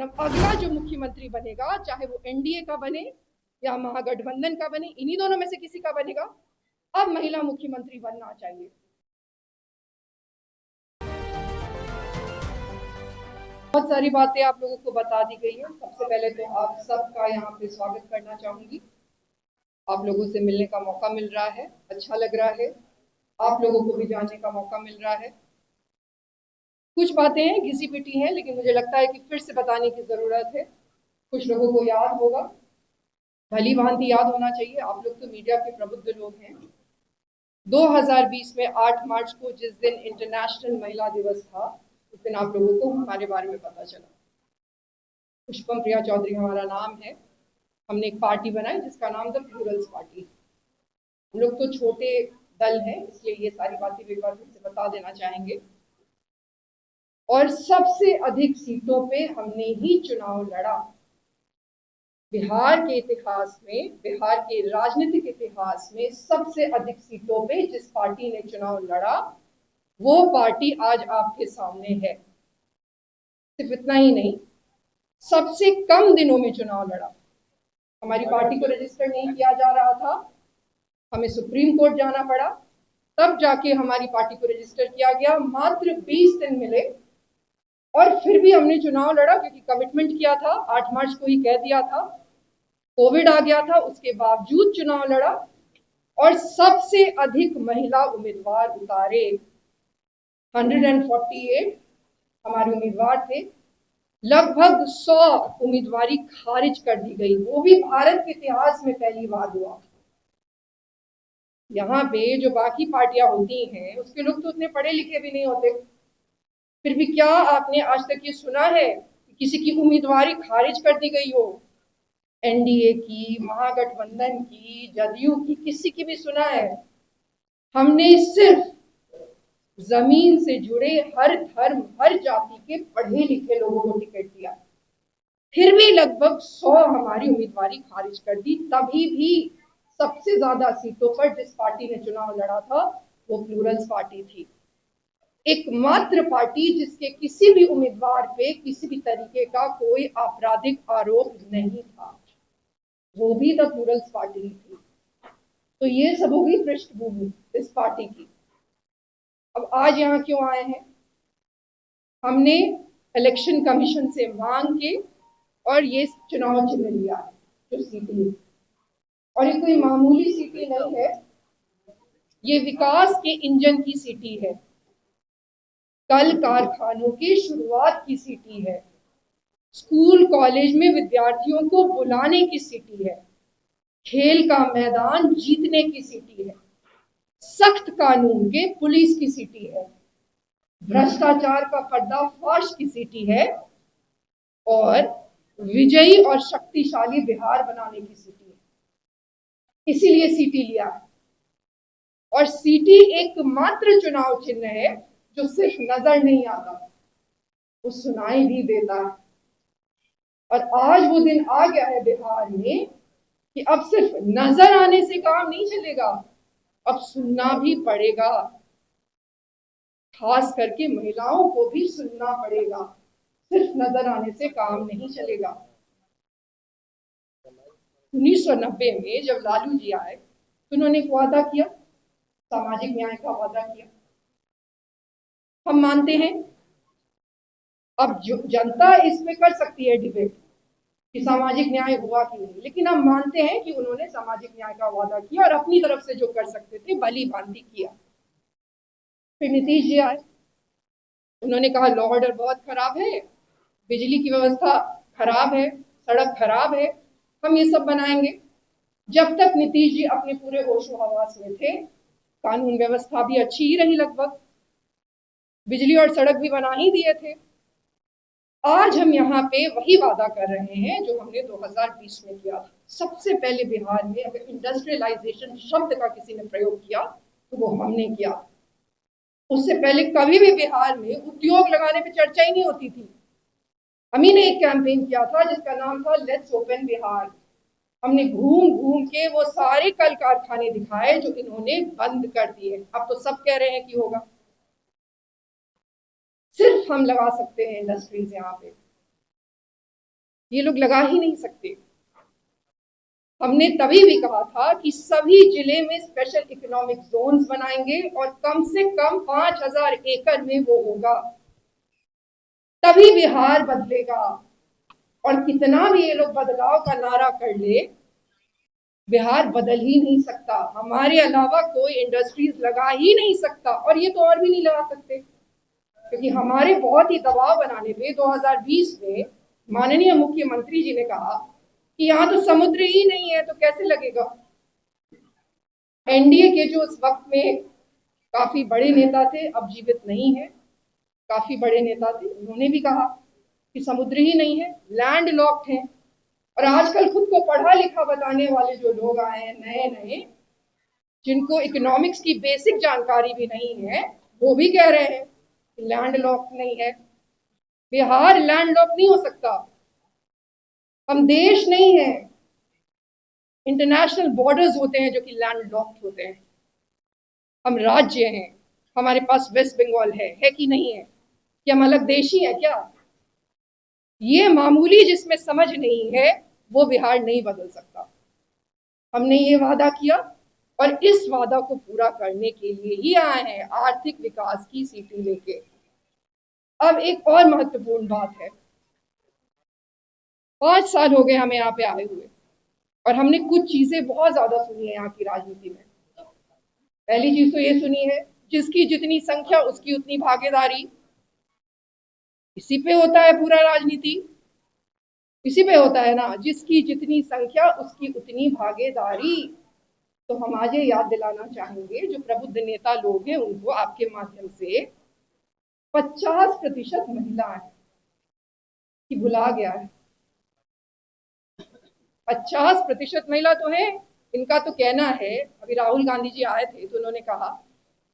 अब अगला जो मुख्यमंत्री बनेगा, चाहे वो एनडीए का बने या महागठबंधन का बने, इन्हीं दोनों में से किसी का बनेगा, अब महिला मुख्यमंत्री बनना चाहिए। बहुत सारी बातें आप लोगों को बता दी गई है। सबसे पहले तो आप सबका यहाँ पे स्वागत करना चाहूंगी। आप लोगों से मिलने का मौका मिल रहा है, अच्छा लग रहा है। आप लोगों को भी जानने का मौका मिल रहा है। कुछ बातें हैं घिसी पिटी हैं, लेकिन मुझे लगता है कि फिर से बताने की जरूरत है। कुछ लोगों को याद होगा, भली भांति याद होना चाहिए। आप लोग तो मीडिया के प्रबुद्ध लोग हैं। 2020 में 8 मार्च को जिस दिन इंटरनेशनल महिला दिवस था, उस दिन आप लोगों को हमारे बारे में पता चला। पुष्पम प्रिया चौधरी हमारा नाम है। हमने एक पार्टी बनाई जिसका नाम था प्लूरल्स पार्टी। हम लोग तो छोटे दल हैं, इसलिए ये सारी बातें एक बार फिर से बता देना चाहेंगे। और सबसे अधिक सीटों पे हमने ही चुनाव लड़ा। बिहार के इतिहास में, बिहार के राजनीतिक इतिहास में सबसे अधिक सीटों पे जिस पार्टी ने चुनाव लड़ा, वो पार्टी आज आपके सामने है। सिर्फ इतना ही नहीं, सबसे कम दिनों में चुनाव लड़ा। हमारी पार्टी को रजिस्टर नहीं किया जा रहा था, हमें सुप्रीम कोर्ट जाना पड़ा, तब जाके हमारी पार्टी को रजिस्टर किया गया। मात्र 20 दिन मिले और फिर भी हमने चुनाव लड़ा, क्योंकि कमिटमेंट किया था, 8 मार्च को ही कह दिया था। कोविड आ गया था, उसके बावजूद चुनाव लड़ा और सबसे अधिक महिला उम्मीदवार उतारे। 148 हमारे उम्मीदवार थे। लगभग 100 उम्मीदवारी खारिज कर दी गई, वो भी भारत के इतिहास में पहली बार हुआ। यहाँ पे जो बाकी पार्टियां होती हैं, उसके लोग तो उतने पढ़े लिखे भी नहीं होते। फिर भी क्या आपने आज तक ये सुना है कि किसी की उम्मीदवारी खारिज कर दी गई हो? एनडीए की, महागठबंधन की, जदयू की, किसी की भी सुना है? हमने सिर्फ जमीन से जुड़े हर धर्म, हर जाति के पढ़े लिखे लोगों को टिकट दिया, फिर भी लगभग 100 हमारी उम्मीदवारी खारिज कर दी। तभी भी सबसे ज्यादा सीटों पर जिस पार्टी ने चुनाव लड़ा था, वो प्लूरल्स पार्टी थी। एकमात्र पार्टी जिसके किसी भी उम्मीदवार पे किसी भी तरीके का कोई आपराधिक आरोप नहीं था, वो भी द प्लूरल्स पार्टी थी। तो ये सब होगी पृष्ठभूमि इस पार्टी की। अब आज यहाँ क्यों आए हैं? हमने इलेक्शन कमीशन से मांग के और ये चुनाव चिन्ह लिया है, जो सीटी, और ये कोई मामूली सीटी नहीं है, ये विकास के इंजन की सीटी है, कल कारखानों की शुरुआत की सीटी है, स्कूल कॉलेज में विद्यार्थियों को बुलाने की सीटी है, खेल का मैदान जीतने की सीटी है, सख्त कानून के पुलिस की सीटी है, भ्रष्टाचार का पर्दाफाश की सीटी है, और विजयी और शक्तिशाली बिहार बनाने की सीटी है। इसीलिए सीटी लिया है। और सीटी एकमात्र चुनाव चिन्ह है जो सिर्फ नजर नहीं आता, वो सुनाई भी देता है। और आज वो दिन आ गया है बिहार में कि अब सिर्फ नजर आने से काम नहीं चलेगा, अब सुनना भी पड़ेगा। खास करके महिलाओं को भी सुनना पड़ेगा, सिर्फ नजर आने से काम नहीं चलेगा। 1990 में जब लालू जी आए तो उन्होंने एक वादा किया, सामाजिक न्याय का वादा किया। हम मानते हैं, अब जो जनता इस पे कर सकती है डिबेट कि सामाजिक न्याय हुआ कि नहीं, लेकिन हम मानते हैं कि उन्होंने सामाजिक न्याय का वादा किया और अपनी तरफ से जो कर सकते थे भली भांति किया। फिर नीतीश जी आए, उन्होंने कहा लॉ ऑर्डर बहुत खराब है, बिजली की व्यवस्था खराब है, सड़क खराब है, हम ये सब बनाएंगे। जब तक नीतीश जी अपने पूरे होशो हवास में थे, कानून व्यवस्था भी अच्छी ही रही, लगभग बिजली और सड़क भी बना ही दिए थे। आज हम यहाँ पे वही वादा कर रहे हैं जो हमने 2020 में किया था। सबसे पहले बिहार में अगर इंडस्ट्रियलाइजेशन शब्द का किसी ने प्रयोग किया तो वो हमने किया। उससे पहले कभी भी बिहार में उद्योग लगाने पे चर्चा ही नहीं होती थी। हम ही ने एक कैंपेन किया था जिसका नाम था लेट्स ओपन बिहार। हमने घूम घूम के वो सारे कल कारखाने दिखाए जो इन्होंने बंद कर दिए। अब तो सब कह रहे हैं कि होगा। सिर्फ हम लगा सकते हैं इंडस्ट्रीज यहाँ पे। ये लोग लगा ही नहीं सकते। हमने तभी भी कहा था कि सभी जिले में स्पेशल इकोनॉमिक जोन्स बनाएंगे और कम से कम 5,000 एकड़ में वो होगा, तभी बिहार बदलेगा। और कितना भी ये लोग बदलाव का नारा कर ले, बिहार बदल ही नहीं सकता। हमारे अलावा कोई इंडस्ट्रीज लगा ही नहीं सकता, और ये तो और भी नहीं लगा सकते, क्योंकि हमारे बहुत ही दबाव बनाने पे 2020 में माननीय मुख्यमंत्री जी ने कहा कि यहाँ तो समुद्र ही नहीं है, तो कैसे लगेगा। एनडीए के जो उस वक्त में काफी बड़े नेता थे, अब जीवित नहीं है, काफी बड़े नेता थे, उन्होंने भी कहा कि समुद्र ही नहीं है, लैंड लॉक्ड है। और आजकल खुद को पढ़ा लिखा बताने वाले जो लोग आए हैं नए नए, जिनको इकोनॉमिक्स की बेसिक जानकारी भी नहीं है, वो भी कह रहे हैं कि लैंड लॉक नहीं है। बिहार लैंड लॉक नहीं हो सकता। हम देश नहीं है, इंटरनेशनल बॉर्डर्स होते हैं जो कि लैंड लॉक्ड होते हैं। हम राज्य हैं, हमारे पास वेस्ट बंगाल है कि नहीं है, कि हम अलग देशी है क्या। ये मामूली जिसमें समझ नहीं है, वो बिहार नहीं बदल सकता। हमने ये वादा किया और इस वादा को पूरा करने के लिए ही आए हैं, आर्थिक विकास की सीटी लेके। अब एक और महत्वपूर्ण बात है, 5 साल हो गए हमें यहाँ पे आए हुए, और हमने कुछ चीजें बहुत ज्यादा सुनी है यहाँ की राजनीति में। पहली चीज तो ये सुनी है, जिसकी जितनी संख्या उसकी उतनी भागीदारी। इसी पे होता है पूरा राजनीति, इसी पे होता है ना, जिसकी जितनी संख्या उसकी उतनी भागीदारी। तो हम आज ये याद दिलाना चाहेंगे जो प्रबुद्ध नेता लोग हैं उनको, आपके माध्यम से, 50% महिला है कि भुला गया है। 50% महिला तो है। इनका तो कहना है, अभी राहुल गांधी जी आए थे तो उन्होंने कहा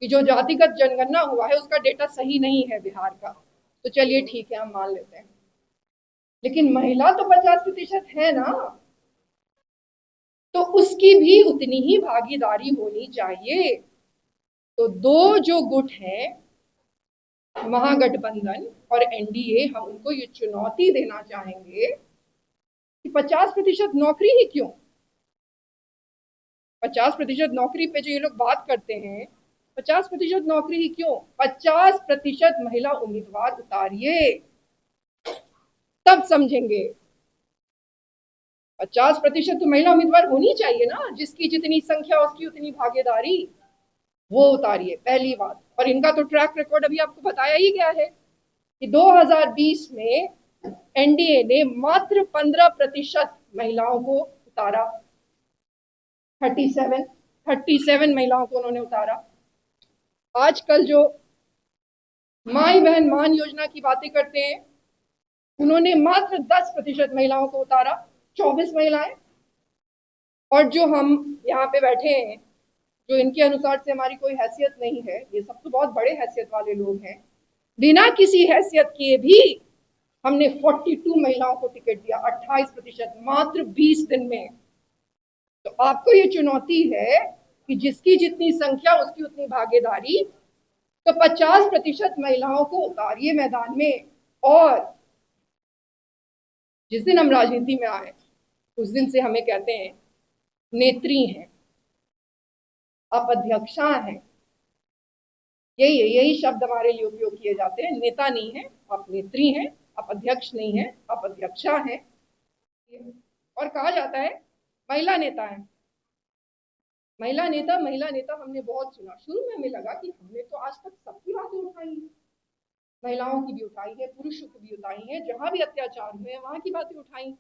कि जो जातिगत जनगणना हुआ है उसका डेटा सही नहीं है बिहार का। तो चलिए ठीक है, हम मान लेते हैं, लेकिन महिला तो 50% है ना, तो उसकी भी उतनी ही भागीदारी होनी चाहिए। तो दो जो गुट हैं, महागठबंधन और एनडीए, हम उनको ये चुनौती देना चाहेंगे कि 50% नौकरी ही क्यों, 50% नौकरी पे जो ये लोग बात करते हैं, 50% नौकरी ही क्यों, 50% महिला उम्मीदवार उतारिए, तब समझेंगे। 50% तो महिला उम्मीदवार होनी चाहिए ना, जिसकी जितनी संख्या उसकी उतनी भागीदारी, वो उतारिए, पहली बात। और इनका तो ट्रैक रिकॉर्ड अभी आपको बताया ही गया है कि 2020 में एनडीए ने मात्र 15% महिलाओं को उतारा, 37 महिलाओं को उन्होंने उतारा। आजकल जो माई बहन मान योजना की बातें करते हैं, उन्होंने मात्र 10% महिलाओं को उतारा, 24 महिलाएं। और जो हम यहाँ पे बैठे हैं, जो इनके अनुसार से हमारी कोई हैसियत नहीं है, ये सब तो बहुत बड़े हैसियत वाले लोग हैं, बिना किसी हैसियत के भी हमने 42 महिलाओं को टिकट दिया, 28%, मात्र 20 दिन में। तो आपको ये चुनौती है कि जिसकी जितनी संख्या उसकी उतनी भागीदारी। तो 50% महिलाओं को उतारिए मैदान में। और जिस दिन हम राजनीति में आए उस दिन से हमें कहते हैं नेत्री हैं, आप अध्यक्षा हैं, यही शब्द हमारे लिए उपयोग किए जाते हैं। नेता नहीं है, आप नेत्री हैं, आप अध्यक्ष नहीं है, आप अध्यक्षा हैं। और कहा जाता है महिला नेता है, महिला नेता, महिला नेता हमने बहुत सुना। शुरू में हमें लगा कि हमने तो आज तक सबकी बातें उठाई है, महिलाओं की भी उठाई है, पुरुषों की भी उठाई है, जहां भी अत्याचार हुए वहां की बातें उठाई।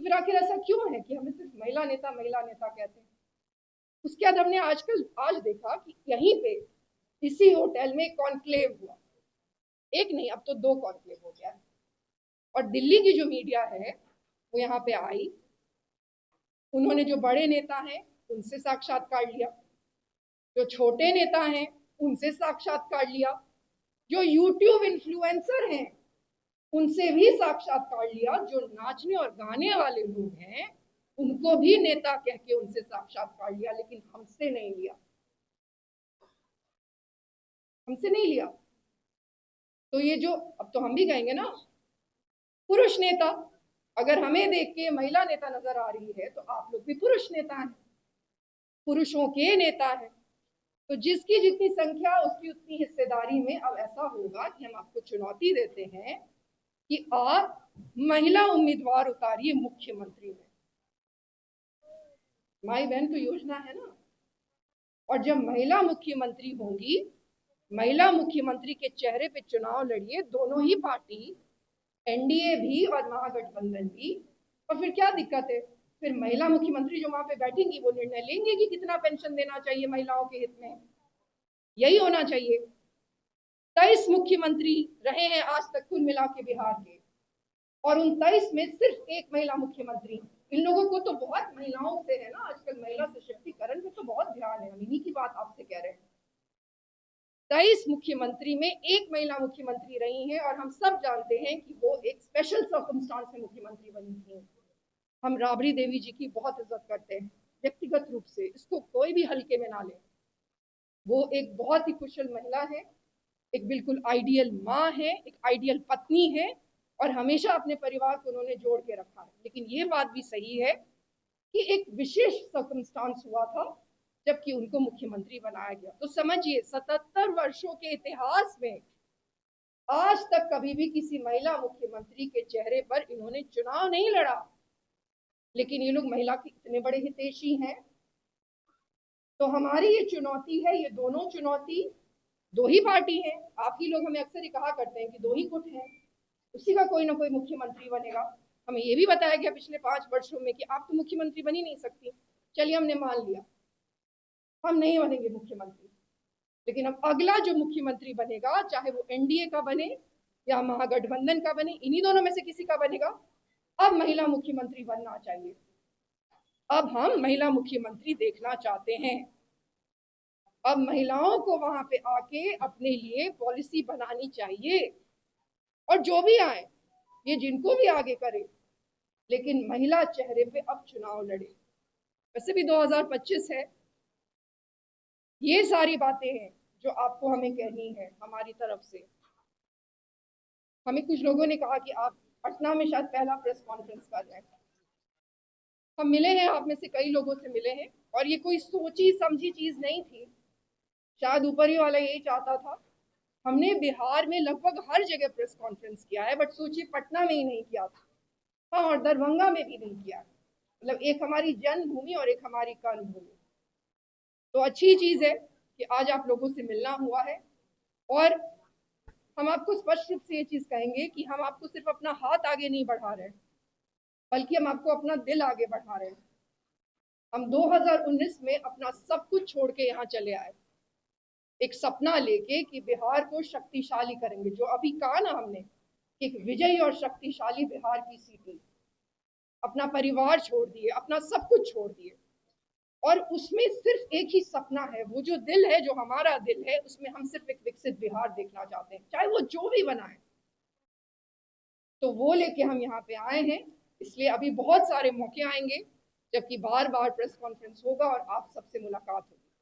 तो फिर आखिर ऐसा क्यों है कि हमें सिर्फ महिला नेता कहते हैं। उसके बाद हमने आज देखा कि यहीं पे इसी होटल में कॉन्क्लेव हुआ, एक नहीं अब तो 2 कॉन्क्लेव हो गया। और दिल्ली की जो मीडिया है वो यहाँ पे आई, उन्होंने जो बड़े नेता हैं उनसे साक्षात्कार लिया, जो छोटे नेता हैं उनसे साक्षात्कार लिया, जो यूट्यूब इन्फ्लुएंसर हैं उनसे भी साक्षात्कार लिया, जो नाचने और गाने वाले लोग हैं उनको भी नेता कह के उनसे साक्षात्कार लिया, लेकिन हमसे नहीं लिया, हमसे नहीं लिया। तो ये जो, अब तो हम भी कहेंगे ना, पुरुष नेता, अगर हमें देख के महिला नेता नजर आ रही है तो आप लोग भी पुरुष नेता हैं, पुरुषों के नेता हैं, तो जिसकी जितनी संख्या उसकी उतनी हिस्सेदारी में अब ऐसा होगा कि हम आपको चुनौती देते हैं कि आप महिला उम्मीदवार उतारिए मुख्यमंत्री में। माई बहन तो योजना है ना। और जब महिला मुख्यमंत्री होंगी, महिला मुख्यमंत्री के चेहरे पे चुनाव लड़िए दोनों ही पार्टी, एनडीए भी और महागठबंधन भी। और फिर क्या दिक्कत है? फिर महिला मुख्यमंत्री जो वहां पे बैठेंगी वो निर्णय लेंगे कि कितना पेंशन देना चाहिए महिलाओं के हित में। यही होना चाहिए। 23 मुख्यमंत्री रहे हैं आज तक कुल मिला के बिहार के, और उन 23 में सिर्फ एक महिला मुख्यमंत्री। इन लोगों को तो बहुत महिलाओं से है ना, आजकल महिला सशक्तिकरण पे तो बहुत ध्यान है, हम इन्हीं की बात आपसे कह रहे हैं। 23 मुख्यमंत्री में एक महिला मुख्यमंत्री रही हैं, और हम सब जानते हैं कि वो एक स्पेशल सर्कमस्टांस में मुख्यमंत्री बनी थी। हम राबड़ी देवी जी की बहुत इज्जत करते हैं व्यक्तिगत रूप से, इसको कोई भी हल्के में ना ले। वो एक बहुत ही कुशल महिला है, एक बिल्कुल आइडियल माँ है, एक आइडियल पत्नी है, और हमेशा अपने परिवार को उन्होंने जोड़ के रखा है। लेकिन ये बात भी सही है कि एक विशेष सर्कमस्टांस हुआ था जबकि उनको मुख्यमंत्री बनाया गया। तो समझिए 77 वर्षों के इतिहास में आज तक कभी भी किसी महिला मुख्यमंत्री के चेहरे पर इन्होंने चुनाव नहीं लड़ा। लेकिन ये लोग महिला के इतने बड़े हितैषी हैं। तो हमारी ये चुनौती है, ये दोनों चुनौती, दो ही पार्टी है। आप ही लोग हमें अक्सर ही कहा करते हैं कि दो ही गुट हैं, उसी का कोई ना कोई मुख्यमंत्री बनेगा। हमें ये भी बताया गया पिछले 5 वर्षों में कि आप तो मुख्यमंत्री बन ही नहीं सकती। चलिए हमने मान लिया हम नहीं बनेंगे मुख्यमंत्री, लेकिन अब अगला जो मुख्यमंत्री बनेगा, चाहे वो एनडीए का बने या महागठबंधन का बने, इन्हीं दोनों में से किसी का बनेगा, अब महिला मुख्यमंत्री बनना चाहिए। अब हम महिला मुख्यमंत्री देखना चाहते हैं। अब महिलाओं को वहां पे आके अपने लिए पॉलिसी बनानी चाहिए, और जो भी आए, ये जिनको भी आगे करे, लेकिन महिला चेहरे पे अब चुनाव लड़े। वैसे भी 2025 है। ये सारी बातें हैं जो आपको हमें कहनी है हमारी तरफ से। हमें कुछ लोगों ने कहा कि आप पटना में शायद पहला प्रेस कॉन्फ्रेंस कर रहे हैं। हम मिले हैं, आप में से कई लोगों से मिले हैं, और ये कोई सोची समझी चीज नहीं थी। शायद ऊपर ही वाला यही चाहता था। हमने बिहार में लगभग हर जगह प्रेस कॉन्फ्रेंस किया है, बट सोचिए पटना में ही नहीं किया था। हाँ, और दरभंगा में भी नहीं किया। मतलब एक हमारी जन्मभूमि और एक हमारी कर्मभूमि। तो अच्छी चीज है कि आज आप लोगों से मिलना हुआ है, और हम आपको स्पष्ट रूप से ये चीज कहेंगे कि हम आपको सिर्फ अपना हाथ आगे नहीं बढ़ा रहे, बल्कि हम आपको अपना दिल आगे बढ़ा रहे हैं। हम 2019 में अपना सब कुछ छोड़ के यहाँ चले आए, एक सपना लेके कि बिहार को शक्तिशाली करेंगे। जो अभी कहा ना हमने, एक विजयी और शक्तिशाली बिहार की सीटी। अपना परिवार छोड़ दिए, अपना सब कुछ छोड़ दिए, और उसमें सिर्फ एक ही सपना है, वो जो दिल है, जो हमारा दिल है, उसमें हम सिर्फ एक विकसित बिहार देखना चाहते हैं, चाहे वो जो भी बनाए। तो वो लेके हम यहाँ पे आए हैं। इसलिए अभी बहुत सारे मौके आएंगे जबकि बार बार प्रेस कॉन्फ्रेंस होगा और आप सबसे मुलाकात होगी।